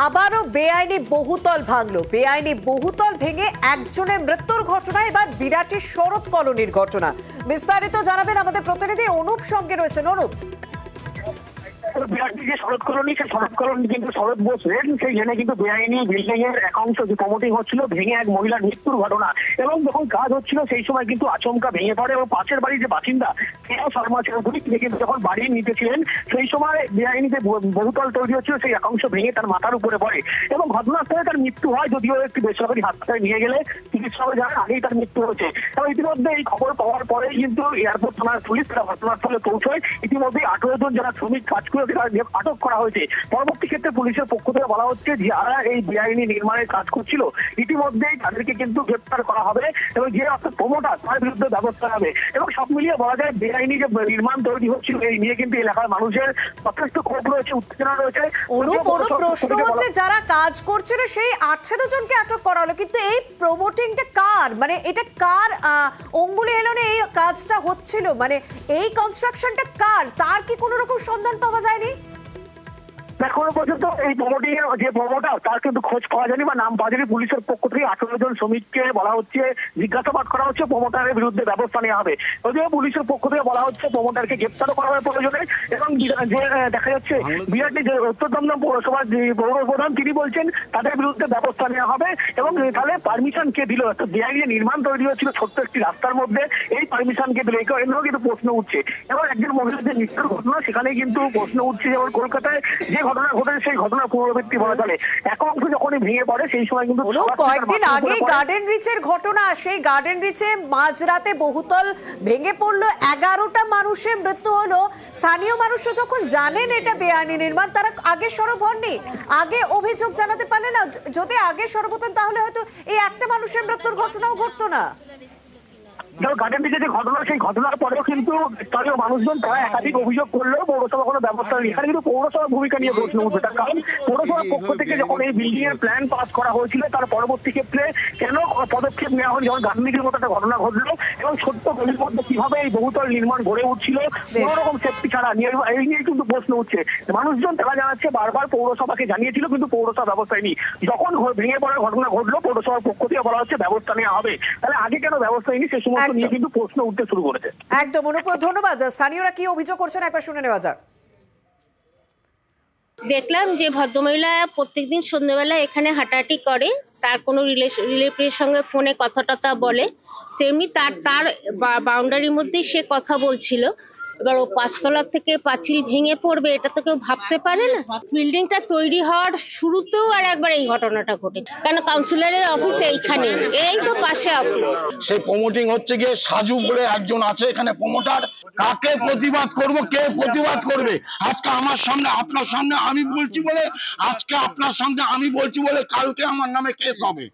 আবারও বেআইনি বহুতল ভাঙলো। বেআইনি বহুতল ভেঙে একজনের মৃত্যুর ঘটনা, এবার বিরাটের শরৎ কলোনির ঘটনা। বিস্তারিত জানাবেন আমাদের প্রতিনিধি অনুপ সঙ্গে রয়েছেন। অনুপ, বিরাটটি যে শরৎ কলোনি, সেই শরৎ কলোনি কিন্তু শরৎ বোস রেন, সেইখানে কিন্তু বেআইনি বিল্ডিং এর একাংশ যে প্রমোটিং হচ্ছিল ভেঙে এক মহিলার মৃত্যুর ঘটনা। এবং যখন কাজ হচ্ছিল সেই সময় কিন্তু আচমকা ভেঙে পড়ে এবং পাশের বাড়ির যে বাসিন্দা শর্মা চৌধুরী, তিনি কিন্তু যখন বাড়ি নিতেছিলেন সেই সময় বেআইনি যে বহুতল তৈরি হচ্ছিল সেই একাংশ ভেঙে তার মাথার উপরে পড়ে এবং ঘটনাস্থলে তার মৃত্যু হয়। যদিও একটি বেসরকারি হাসপাতালে নিয়ে গেলে চিকিৎসক জানান আগেই তার মৃত্যু হয়েছে। এবং ইতিমধ্যে এই খবর পাওয়ার পরেই কিন্তু এয়ারপোর্ট থানার পুলিশ তারা ঘটনাস্থলে পৌঁছয়। ইতিমধ্যে 18 জন যারা শ্রমিক কাজ করে আটক করা হয়েছে। পরবর্তী ক্ষেত্রে পুলিশের পক্ষ থেকে বলা হচ্ছে যারা এই বেআইনি নির্মাণের কাজ করছিল ইতিমধ্যেই তাদেরকে কিন্তু গ্রেপ্তার করা হবে এবং যে অর্থাৎ প্রমোটার তার বিরুদ্ধে ব্যবস্থা হবে। এবং সব মিলিয়ে বলা যায় বেআইনি যে নির্মাণ তৈরি হচ্ছিল এই নিয়ে কিন্তু এলাকার মানুষের যথেষ্ট ক্ষোভ রয়েছে, উত্তেজনা রয়েছে। প্রশ্ন হচ্ছে যারা কাজ করছিল সেই 18 জনকে আটক করা হলো, কিন্তু এই প্রমোটিংটা কার, মানে এটা কার অঙ্গুলি হেলনে এই কাজটা হচ্ছিল, মানে এই কনস্ট্রাকশনটা কার, তার কি কোনো রকম সন্ধান পাওয়া যায়নি? এখনো পর্যন্ত এই প্রমোটিং এর যে প্রমোটার তার কিন্তু খোঁজ পাওয়া যায়নি বা নাম পাওয়া যায়নি। পুলিশের পক্ষ থেকে 18 জন শ্রমিককে বলা হচ্ছে, জিজ্ঞাসাবাদ করা হচ্ছে, প্রমোটারের বিরুদ্ধে ব্যবস্থা নেওয়া হবে। যদিও পুলিশের পক্ষ থেকে বলা হচ্ছে প্রমোটারকে গ্রেপ্তার করা হবে প্রয়োজনে। এবং যে দেখা যাচ্ছে বিরাটে যে উত্তর দমদম পৌরসভার যে পৌর প্রধান তিনি বলছেন তাদের বিরুদ্ধে ব্যবস্থা নেওয়া হবে। এবং তাহলে পারমিশন কে দিল, একটা বেআইনি নির্মাণ তৈরি হচ্ছিল ছোট্ট একটি রাস্তার মধ্যে, এই পারমিশন কে দিল, এগুলো কিন্তু প্রশ্ন উঠছে। এবং একজন মহিলার যে মৃত্যুর ঘটনা সেখানে কিন্তু প্রশ্ন উঠছে। যেমন কলকাতায় যে ঘটনা ঘটে সেই ঘটনার পুনরাবৃত্তি বলা চলে। এক অংশ যখনই ভেঙে পড়ে সেই সময় কিন্তু কয়েকদিন আগে গার্ডেন রিচের ঘটনা, সেই গার্ডেন রিচে মাঝরাতে বহুতল ভেঙে পড়লো, 11টা মানুষের মৃত্যু হলো। স্থানীয় মানুষরা যখন জানেন এটা বেআইনি নির্মাণ, তারা আগে সরব হননি, আগে অভিযোগ জানাতে পারলে না। যদি আগে সরব হতেন তাহলে হয়তো এই একটা মানুষের মৃত্যুর ঘটনাও ঘটতো না। গার্ডেন রিচে যে ঘটনা সেই ঘটনার পরেও কিন্তু স্থানীয় মানুষজন তারা একাধিক অভিযোগ করলেও পৌরসভা কোনো ব্যবস্থা নেই। এখানে কিন্তু পৌরসভার ভূমিকা নিয়ে প্রশ্ন উঠবে। তার কারণ পৌরসভার পক্ষ থেকে যখন এই বিল্ডিং এর প্ল্যান পাস করা হয়েছিল তার পরবর্তী ক্ষেত্রে কেন পদক্ষেপ নেওয়া হয়নি? যেমন গান্ধী মতো একটা ঘটনা ঘটলো এবং ছোট্ট গলির মধ্যে কিভাবে এই বহুতল নির্মাণ গড়ে উঠছিল কোনো রকম সেফটি ছাড়া, এই নিয়ে কিন্তু প্রশ্ন উঠছে। মানুষজন তারা জানাচ্ছে বারবার পৌরসভাকে জানিয়েছিল কিন্তু পৌরসভা ব্যবস্থা নেই। যখন ভেঙে পড়ার ঘটনা ঘটলো পৌরসভার পক্ষ থেকে বলা হচ্ছে ব্যবস্থা নেওয়া হবে। তাহলে আগে কেন ব্যবস্থা নেই সে সমস্ত নিয়ে কিন্তু প্রশ্ন উঠতে শুরু করেছে। একদম অনুপম, ধন্যবাদ। স্থানীয়রা কি অভিযোগ করছেন একবার শুনে নেওয়া যাক। দেখলাম যে ভদ্রমহিলা প্রত্যেকদিন সন্ধ্যেবেলা এখানে হাঁটাহাঁটি করে, তার কোনো রিলেটিভের সঙ্গে ফোনে কথা টথা বলে, তেমনি তার বাউন্ডারির মধ্যেই সে কথা বলছিল। এবার ও 5 তলা থেকে পাঁচিল ভেঙে পড়বে এটা তো কেউ ভাবতে পারে না। বিল্ডিংটা তৈরি হওয়ার শুরুতেও আর একবার এই ঘটনাটা ঘটে, কেন কাউন্সিলরের অফিস এইখানে, এই তো পাশে অফিস। সেই প্রমোটিং হচ্ছে গিয়ে সাজু বলে একজন আছে এখানে প্রমোটার। কাকে প্রতিবাদ করব, কে প্রতিবাদ করবে? আজকে আমার সামনে আপনার সামনে আমি বলছি বলে, আজকে আপনার সামনে আমি বলছি বলে কালকে আমার নামে কেস হবে।